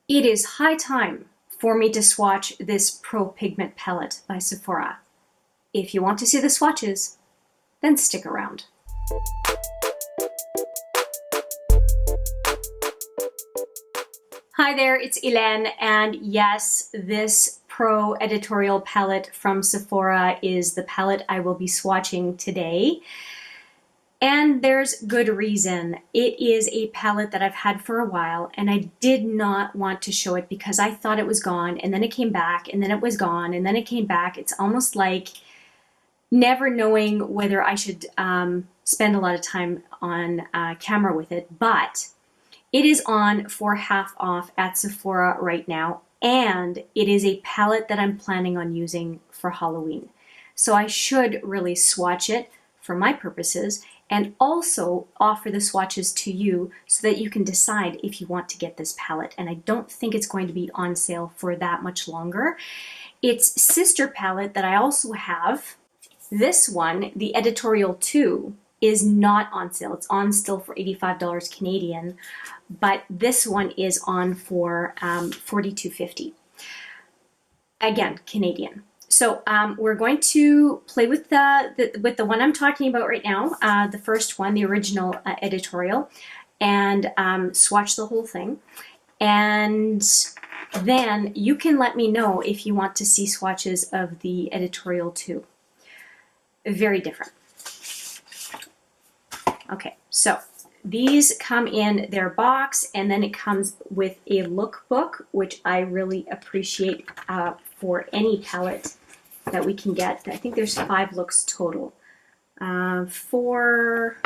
It is high time for me to swatch this Pro Pigment palette by Sephora. If you want to see the swatches, then stick around. Hi there, it's Hélène, and yes, this Pro Editorial Palette from Sephora is the palette I will be swatching today. And there's good reason. It is a palette that I've had for a while, and I did not want to show it because I thought it was gone, and then it came back, and then it was gone, and then it came back. It's almost like never knowing whether I should spend a lot of time on camera with it, but it is on for half off at Sephora right now, and it is a palette that I'm planning on using for Halloween. So I should really swatch it for my purposes and also offer the swatches to you so that you can decide if you want to get this palette. And I don't think it's going to be on sale for that much longer. Its sister palette that I also have, this one, the Editorial 2, is not on sale. It's on still for $85 Canadian, but this one is on for $42.50. Again, Canadian. So we're going to play with the one I'm talking about right now, the first one, the original editorial, and swatch the whole thing. And then you can let me know if you want to see swatches of the Editorial 2. Very different. Okay, so these come in their box, and then it comes with a lookbook, which I really appreciate for any palette that we can get. I think there's 5 looks total. 4,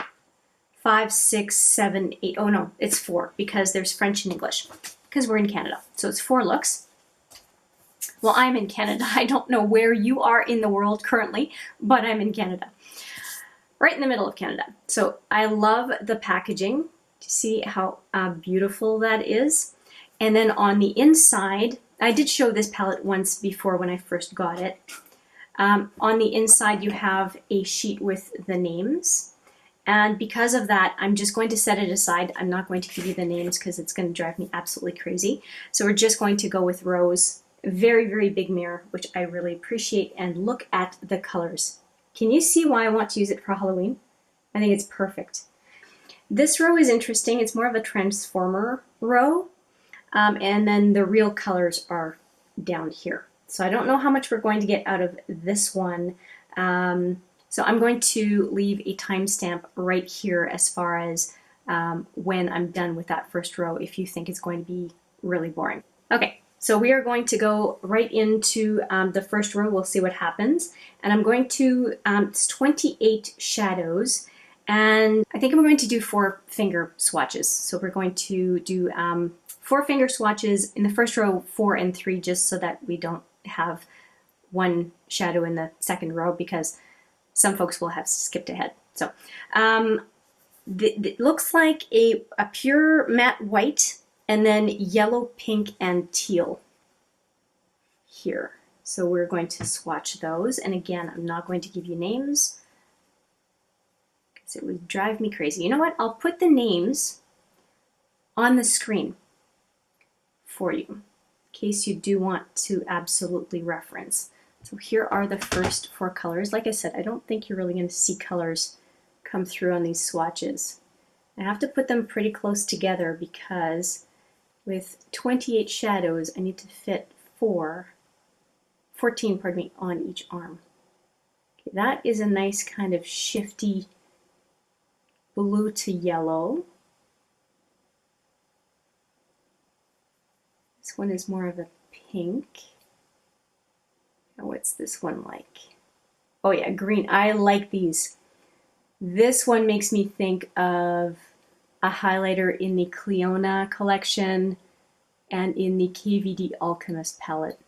5, 6, 7, 8. Oh no, it's 4 because there's French and English because we're in Canada. So it's 4 looks. Well, I'm in Canada. I don't know where you are in the world currently, but I'm in Canada. Right in the middle of Canada. So I love the packaging. See how beautiful that is. And then on the inside, I did show this palette once before when I first got it. On the inside, you have a sheet with the names. And because of that, I'm just going to set it aside. I'm not going to give you the names because it's going to drive me absolutely crazy. So we're just going to go with Roze. Very, very big mirror, which I really appreciate. And look at the colors. Can you see why I want to use it for Halloween? I think it's perfect. This row is interesting. It's more of a transformer row. And then the real colors are down here. So I don't know how much we're going to get out of this one. So I'm going to leave a timestamp right here as far as when I'm done with that first row if you think it's going to be really boring. Okay. So we are going to go right into the first row. We'll see what happens. And I'm going to, it's 28 shadows. And I think I'm going to do 4 finger swatches. So we're going to do 4 finger swatches in the first row, 4 and 3, just so that we don't have one shadow in the second row because some folks will have skipped ahead. So it looks like a pure matte white, and then yellow, pink, and teal here. So we're going to swatch those. And again, I'm not going to give you names because it would drive me crazy. You know what? I'll put the names on the screen for you in case you do want to absolutely reference. So here are the first 4 colors. Like I said, I don't think you're really going to see colors come through on these swatches. I have to put them pretty close together because with 28 shadows, I need to fit 14, pardon me, on each arm. Okay, that is a nice kind of shifty blue to yellow. This one is more of a pink. Now what's this one like? Oh yeah, green. I like these. This one makes me think of a highlighter in the Clionadh collection and in the KVD Alchemist palette.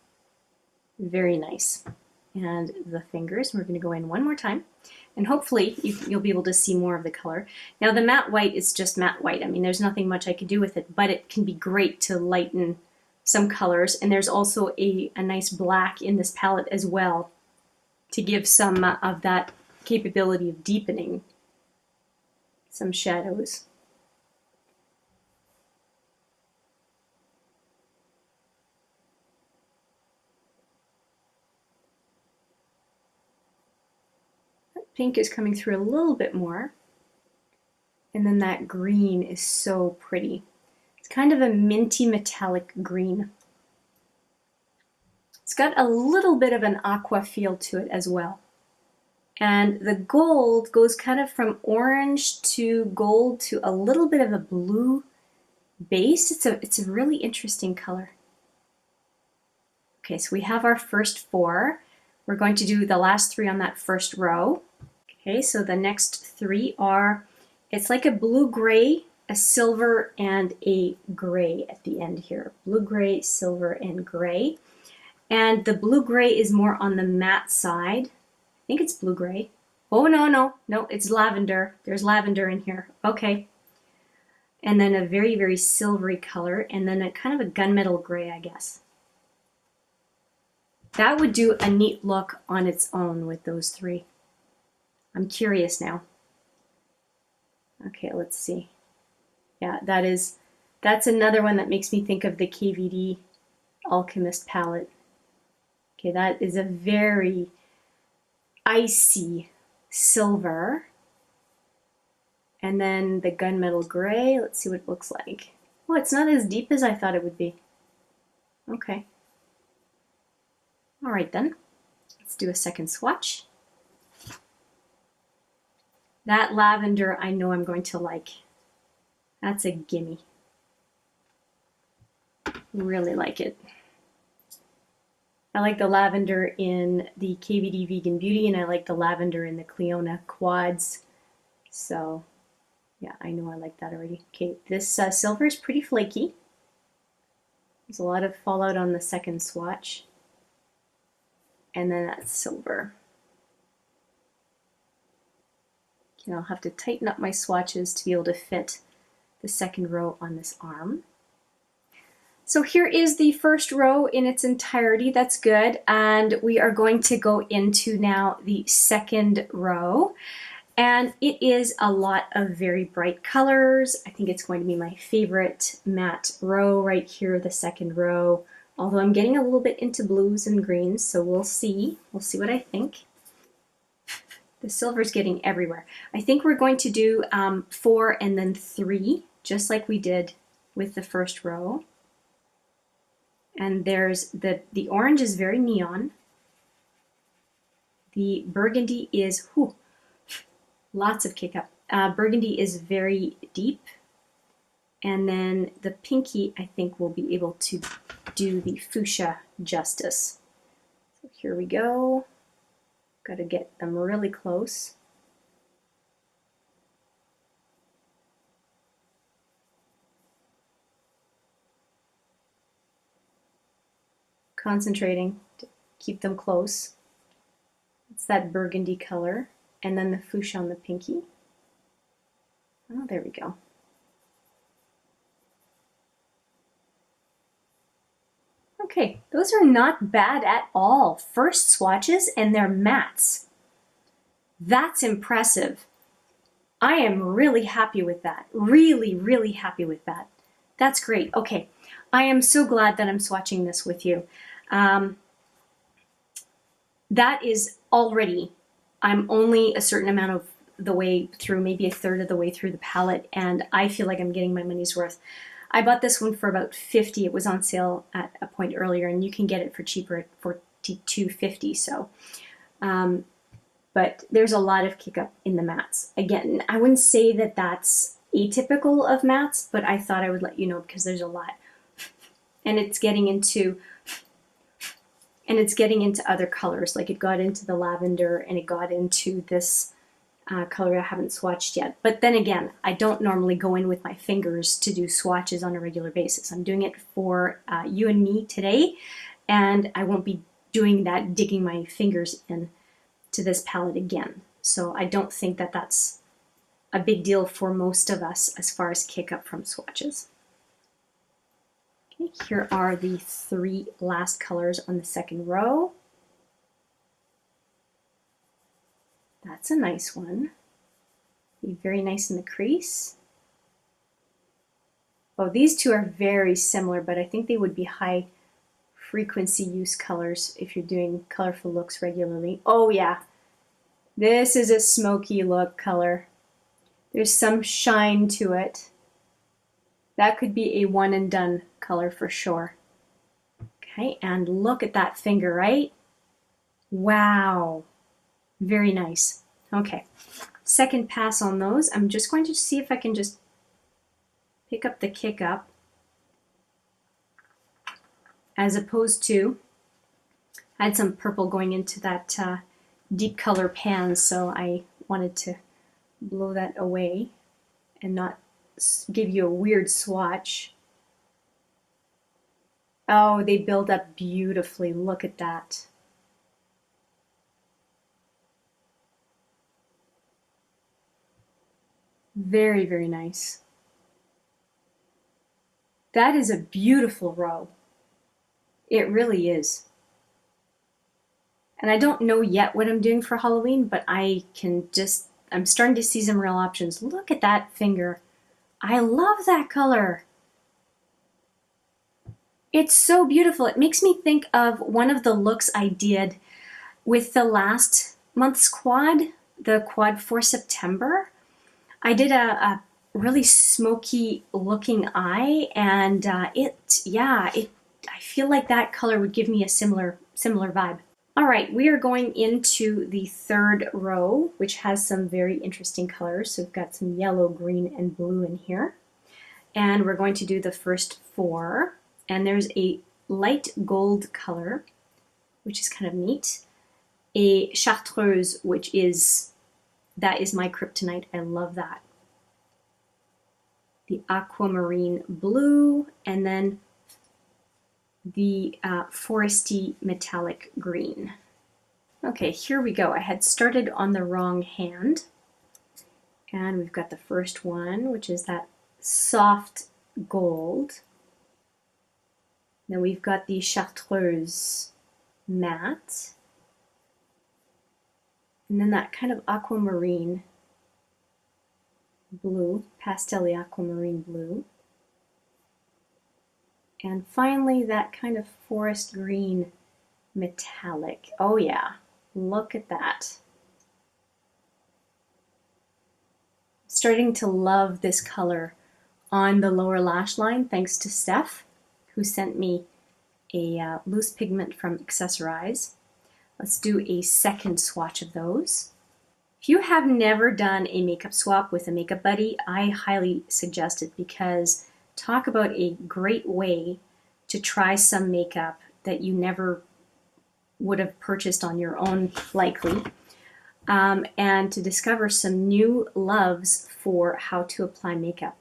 Very nice. And the fingers, we're going to go in one more time. And hopefully you'll be able to see more of the color. Now the matte white is just matte white. I mean, there's nothing much I could do with it, but it can be great to lighten some colors. And there's also a nice black in this palette as well to give some of that capability of deepening some shadows. Pink is coming through a little bit more. And then that green is so pretty. It's kind of a minty metallic green. It's got a little bit of an aqua feel to it as well. And the gold goes kind of from orange to gold to a little bit of a blue base. It's a really interesting color. Okay, so we have our first 4. We're going to do the last 3 on that first row. Okay, so the next 3 are, it's like a blue-gray, a silver, and a gray at the end here. Blue-gray, silver, and gray. And the blue-gray is more on the matte side. I think it's blue-gray. Oh, no, it's lavender. There's lavender in here. Okay. And then a very, very silvery color, and then a kind of a gunmetal gray, I guess. That would do a neat look on its own with those 3. I'm curious now. Okay, let's see. Yeah, that's another one that makes me think of the KVD Alchemist palette. Okay, that is a very icy silver. And then the gunmetal gray, let's see what it looks like. Oh, it's not as deep as I thought it would be. Okay. All right then, let's do a second swatch. That lavender I know I'm going to like. That's a gimme. Really like it. I like the lavender in the KVD Vegan Beauty, and I like the lavender in the Clionadh Quads. So yeah, I know I like that already. Okay, this silver is pretty flaky. There's a lot of fallout on the second swatch. And then that's silver. Okay, I'll have to tighten up my swatches to be able to fit the second row on this arm. So here is the first row in its entirety. That's good. And we are going to go into now the second row. And it is a lot of very bright colors. I think it's going to be my favorite matte row right here, the second row. Although I'm getting a little bit into blues and greens, so we'll see. We'll see what I think. The silver's getting everywhere. I think we're going to do 4 and then 3, just like we did with the first row. And there's the orange is very neon. The burgundy is, whew, lots of kick up. Burgundy is very deep. And then the pinky, I think, will be able to do the fuchsia justice. So here we go. Got to get them really close. Concentrating to keep them close. It's that burgundy color. And then the fuchsia on the pinky. Oh, there we go. Okay, those are not bad at all. First swatches and they're mattes. That's impressive. I am really happy with that. Really, really happy with that. That's great. Okay, I am so glad that I'm swatching this with you. That is already, I'm only a certain amount of the way through, maybe a third of the way through the palette, and I feel like I'm getting my money's worth. I bought this one for about $50. It was on sale at a point earlier, and you can get it for cheaper at $42.50. So, but there's a lot of kick up in the mattes. Again, I wouldn't say that that's atypical of mattes, but I thought I would let you know because there's a lot, and it's getting into other colors. Like it got into the lavender, and it got into this color I haven't swatched yet. But then again, I don't normally go in with my fingers to do swatches on a regular basis. I'm doing it for you and me today, and I won't be doing that, digging my fingers in to this palette again. So I don't think that that's a big deal for most of us as far as kick up from swatches. Okay, here are the 3 last colors on the second row. That's a nice one. Be very nice in the crease. Oh, these two are very similar, but I think they would be high frequency use colors if you're doing colorful looks regularly. Oh yeah, This is a smoky look color. There's some shine to it. That could be a one and done color for sure. Okay, and look at that finger, right? Wow, very nice. Okay, second pass on those. I'm just going to see if I can just pick up the kick up as opposed to, I had some purple going into that deep color pan, so I wanted to blow that away and not give you a weird swatch. Oh, they build up beautifully. Look at that. Very, very nice. That is a beautiful row. It really is. And I don't know yet what I'm doing for Halloween, but I'm starting to see some real options. Look at that finger. I love that color. It's so beautiful. It makes me think of one of the looks I did with the last month's quad, the quad for September. I did a really smoky looking eye, and I feel like that color would give me a similar vibe. All right, we are going into the third row, which has some very interesting colors. So we've got some yellow, green, and blue in here. And we're going to do the first four. And there's a light gold color, which is kind of neat. A chartreuse, that is my kryptonite. I love that. The aquamarine blue, and then the foresty metallic green. Okay, here we go. I had started on the wrong hand. And we've got the first one, which is that soft gold. Then we've got the chartreuse matte. And then that kind of aquamarine blue, pastel-y aquamarine blue. And finally, that kind of forest green metallic. Oh yeah, look at that. Starting to love this color on the lower lash line, thanks to Steph, who sent me a loose pigment from Accessorize. Let's do a second swatch of those. If you have never done a makeup swap with a makeup buddy, I highly suggest it, because talk about a great way to try some makeup that you never would have purchased on your own, likely, and to discover some new loves for how to apply makeup.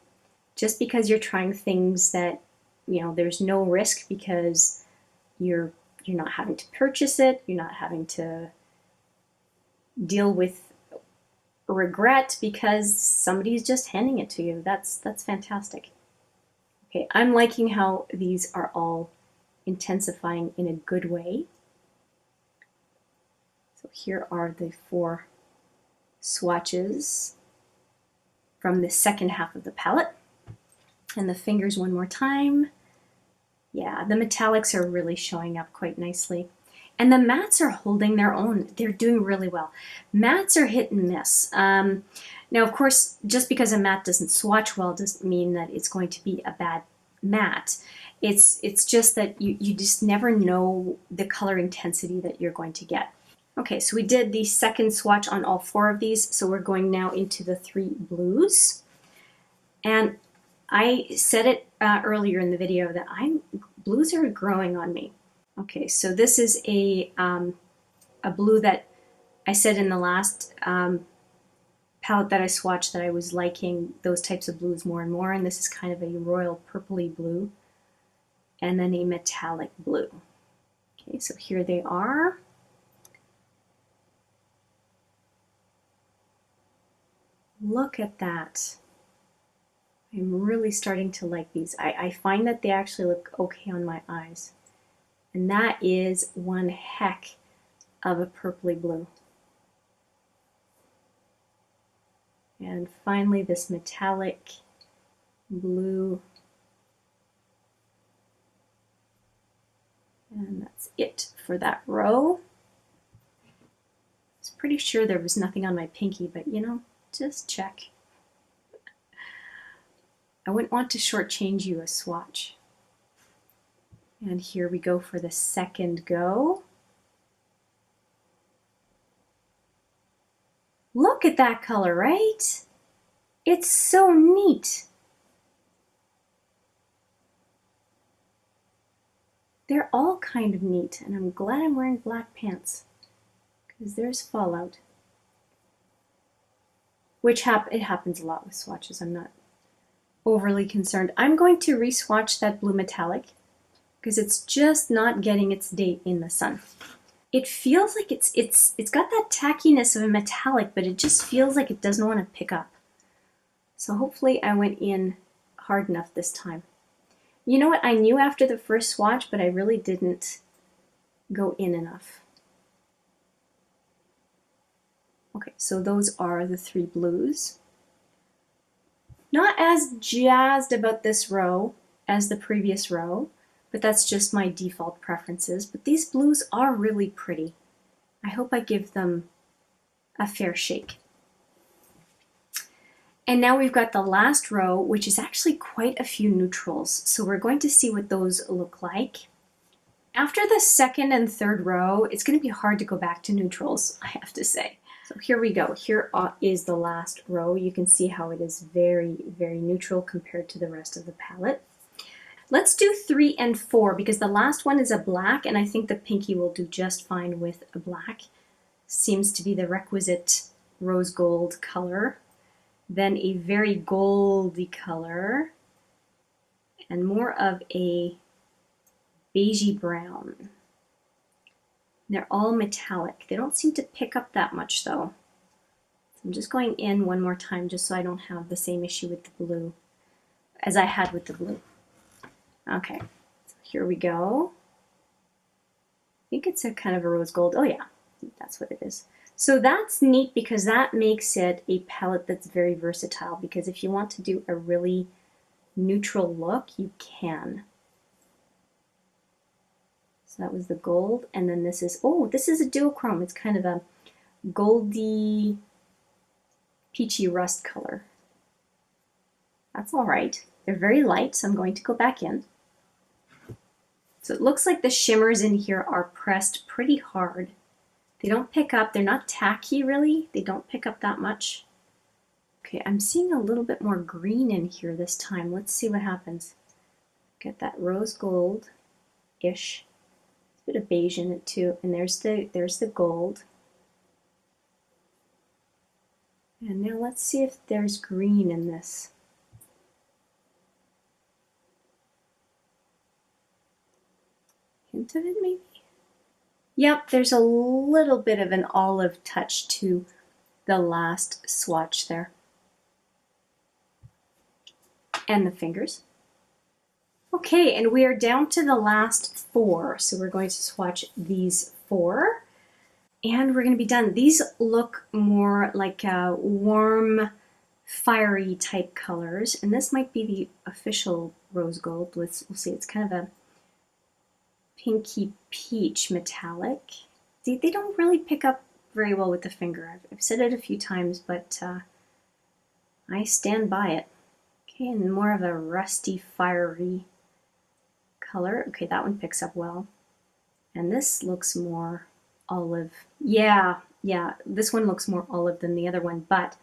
Just because you're trying things that, there's no risk, because you're not having to purchase it, you're not having to deal with regret because somebody's just handing it to you. That's fantastic. Okay, I'm liking how these are all intensifying in a good way. So here are the four swatches from the second half of the palette. And the fingers one more time. Yeah, the metallics are really showing up quite nicely. And the mattes are holding their own. They're doing really well. Mattes are hit and miss. Now, of course, just because a matte doesn't swatch well doesn't mean that it's going to be a bad matte. It's just that you just never know the color intensity that you're going to get. Okay, so we did the second swatch on all four of these, so we're going now into the three blues. And I said it earlier in the video that blues are growing on me. Okay, so this is a blue that I said in the last palette that I swatched that I was liking those types of blues more and more, and this is kind of a royal purpley blue, and then a metallic blue. Okay, so here they are. Look at that. I'm really starting to like these. I find that they actually look okay on my eyes. And that is one heck of a purpley blue. And finally, this metallic blue. And that's it for that row. Let's Pretty sure there was nothing on my pinky, but you know, just check. I wouldn't want to shortchange you a swatch. And here we go for the second go. Look at that color, right? It's so neat. They're all kind of neat, and I'm glad I'm wearing black pants because there's fallout. Which it happens a lot with swatches. I'm not overly concerned. I'm going to re-swatch that blue metallic because it's just not getting its day in the sun. It feels like it's got that tackiness of a metallic, but it just feels like it doesn't want to pick up. So hopefully I went in hard enough this time. You know what? I knew after the first swatch, but I really didn't go in enough. Okay, so those are the 3 blues. Not as jazzed about this row as the previous row, but that's just my default preferences. But these blues are really pretty. I hope I give them a fair shake. And now we've got the last row, which is actually quite a few neutrals. So we're going to see what those look like. After the second and third row, it's going to be hard to go back to neutrals, I have to say. So here we go. Here is the last row. You can see how it is very, very neutral compared to the rest of the palette. Let's do 3 and 4 because the last one is a black, and I think the pinky will do just fine with a black. Seems to be the requisite rose gold color. Then a very goldy color, and more of a beigey brown. They're all metallic. They don't seem to pick up that much though. So I'm just going in one more time just so I don't have the same issue with the blue as I had with the blue. Okay, so here we go. I think it's a kind of a rose gold. Oh yeah, that's what it is. So that's neat because that makes it a palette that's very versatile, because if you want to do a really neutral look, you can. So that was the gold, and then this is, oh, this is a duochrome. It's kind of a goldy, peachy rust color. That's all right. They're very light, so I'm going to go back in. So it looks like the shimmers in here are pressed pretty hard. They don't pick up, they're not tacky really. They don't pick up that much. Okay, I'm seeing a little bit more green in here this time. Let's see what happens. Get that rose gold-ish. A bit of beige in it too. And there's the gold. And now let's see if there's green in this. Hint of it maybe? Yep, there's a little bit of an olive touch to the last swatch there. And the fingers. Okay, and we are down to the last 4. So we're going to swatch these 4. And we're going to be done. These look more like warm, fiery type colors. And this might be the official rose gold. We'll see. It's kind of a pinky peach metallic. They don't really pick up very well with the finger. I've said it a few times, but I stand by it. Okay, and more of a rusty, fiery color. Okay, that one picks up well. And this looks more olive. Yeah, this one looks more olive than the other one, but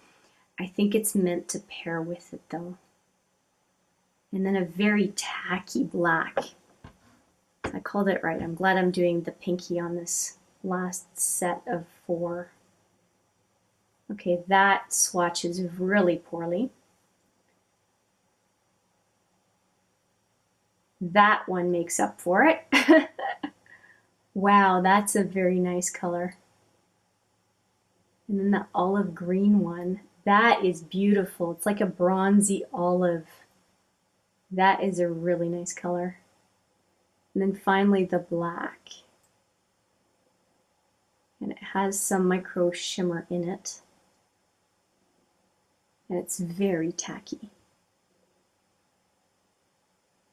I think it's meant to pair with it though. And then a very tacky black. I called it right. I'm glad I'm doing the pinky on this last set of 4. Okay, that swatches really poorly. That one makes up for it. Wow, that's a very nice color. And then the olive green one, that is beautiful. It's like a bronzy olive. That is a really nice color. And then finally the black. And it has some micro shimmer in it. And it's very tacky.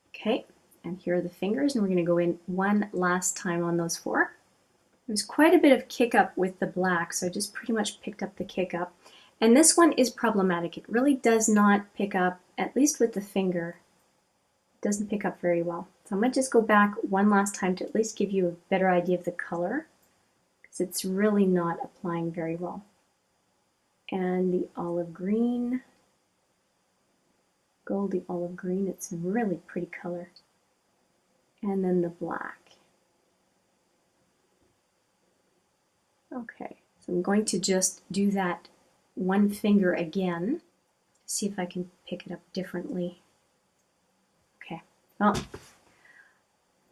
Okay, and here are the fingers, and we're going to go in one last time on those 4. There's quite a bit of kick up with the black, so I just pretty much picked up the kick up. And this one is problematic. It really does not pick up, at least with the finger, it doesn't pick up very well. So I'm going to just go back one last time to at least give you a better idea of the color, because it's really not applying very well. And the olive green, goldy olive green, it's a really pretty color. And then the black. Okay, so I'm going to just do that one finger again, see if I can pick it up differently. Okay, well,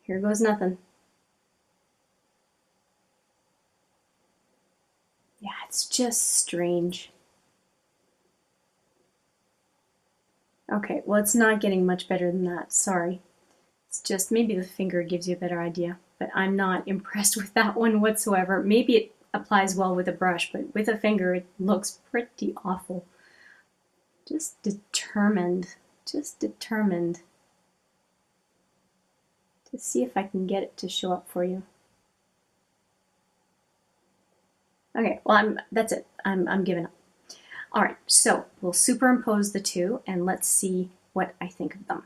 here goes nothing. Yeah, it's just strange. Okay, well, it's not getting much better than that, sorry. It's just maybe the finger gives you a better idea, but I'm not impressed with that one whatsoever. Maybe it applies well with a brush, but with a finger it looks pretty awful. Just determined to see if I can get it to show up for you. Okay, well, that's it. I'm giving up. All right, so we'll superimpose the two and let's see what I think of them.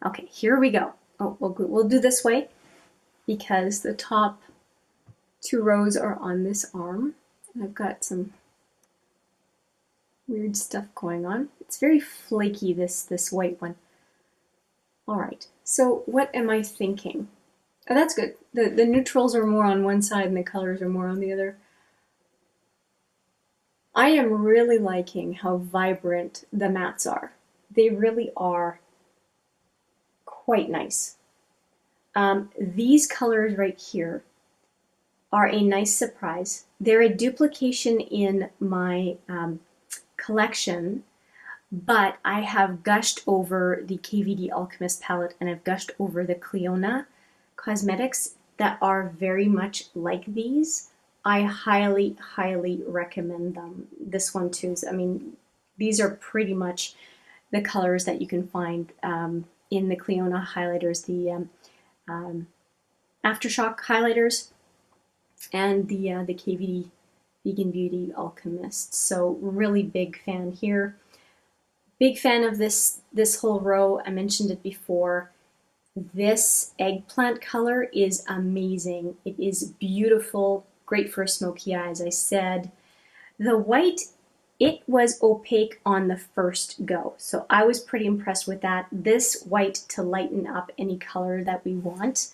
Okay, here we go. Oh, we'll do this way because the top two rows are on this arm. I've got some weird stuff going on. It's very flaky, this white one. All right, so what am I thinking? Oh, that's good. The neutrals are more on one side and the colors are more on the other. I am really liking how vibrant the mattes are. They really are quite nice. These colors right here are a nice surprise. They're a duplication in my collection, but I have gushed over the KVD Alchemist palette and I've gushed over the Clionadh cosmetics that are very much like these. I highly, highly recommend them. This one too. I mean, these are pretty much the colors that you can find in the Clionadh highlighters, the aftershock highlighters, and the KVD Vegan Beauty Alchemist. So really big fan here. Big fan of this whole row. I mentioned it before. This eggplant color is amazing. It is beautiful. Great for a smoky eye, as I said. The white, it was opaque on the first go, so I was pretty impressed with that. This white to lighten up any color that we want,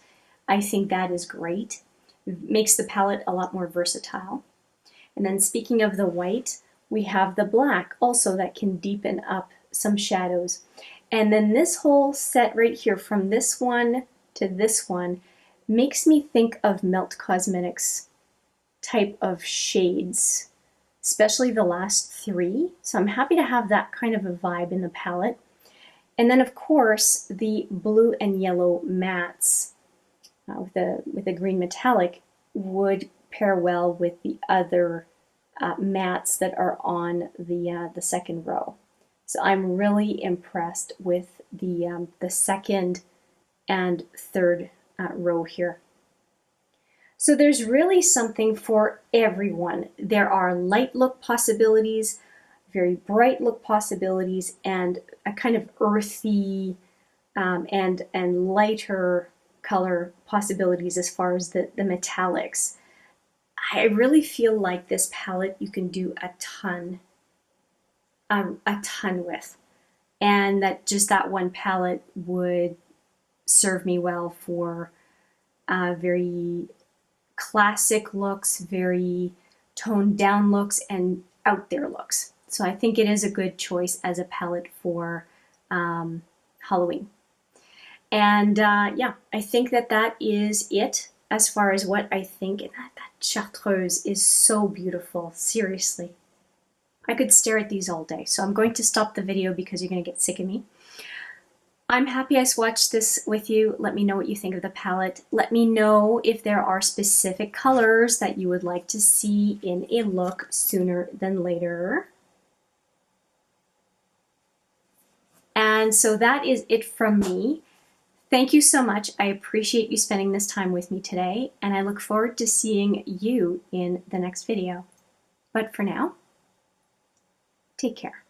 I think that is great. It makes the palette a lot more versatile. And then speaking of the white, we have the black also that can deepen up some shadows. And then this whole set right here, from this one to this one, makes me think of Melt Cosmetics type of shades, especially the last three. So I'm happy to have that kind of a vibe in the palette. And then of course the blue and yellow mattes with the green metallic would pair well with the other mattes that are on the second row. So I'm really impressed with the second and third row here. So there's really something for everyone. There are light look possibilities, very bright look possibilities, and a kind of earthy and lighter color possibilities as far as the metallics. I really feel like this palette you can do a ton with, and that just that one palette would serve me well for very classic looks, very toned down looks, and out there looks. So I think it is a good choice as a palette for Halloween. And yeah, I think that is it as far as what I think. And that Chartreuse is so beautiful, seriously. I could stare at these all day. So I'm going to stop the video because you're going to get sick of me. I'm happy I swatched this with you. Let me know what you think of the palette. Let me know if there are specific colors that you would like to see in a look sooner than later. And so that is it from me. Thank you so much. I appreciate you spending this time with me today, and I look forward to seeing you in the next video. But for now, take care.